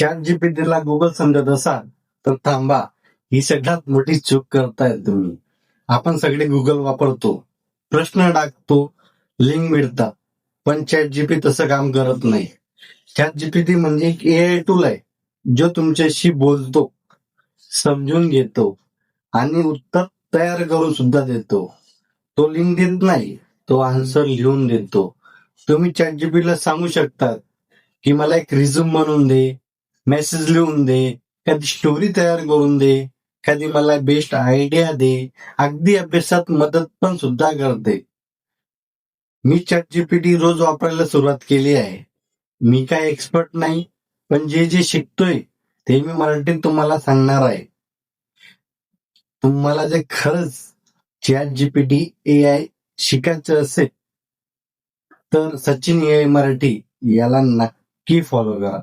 Chat जीपीटीला Google समजत असाल तर थांबा, ही सगळ्यात मोठी चूक करताय तुम्ही. आपण सगळे गुगल वापरतो, प्रश्न टाकतो, लिंक मिळतात, पण चॅट जीपीटी तसं काम करत नाही. चॅट जीपीटी म्हणजे एक एआय टूल आहे, जो तुमच्याशी बोलतो, समजून घेतो आणि उत्तर तयार करून सुद्धा देतो. तो लिंक देत नाही, तो आन्सर लिहून देतो. तुम्ही चॅट जीपीटीला सांगू शकता की मला एक रिझ्यूम बनवून दे, मेसेज लिहून दे, कधी स्टोरी तयार करून दे, कधी मला बेस्ट आयडिया दे, अगदी अभ्यासात मदत पण सुद्धा करते. मी चॅट जीपीटी रोज वापरायला सुरुवात केली आहे. मी काय एक्सपर्ट नाही, पण जे जे शिकतोय ते मी मराठीत तुम्हाला सांगणार आहे. तुम्हाला जे खरंच चॅट जीपीटी एआय शिकायचं असेल तर सचिन एआय मराठी याला नक्की फॉलो करा.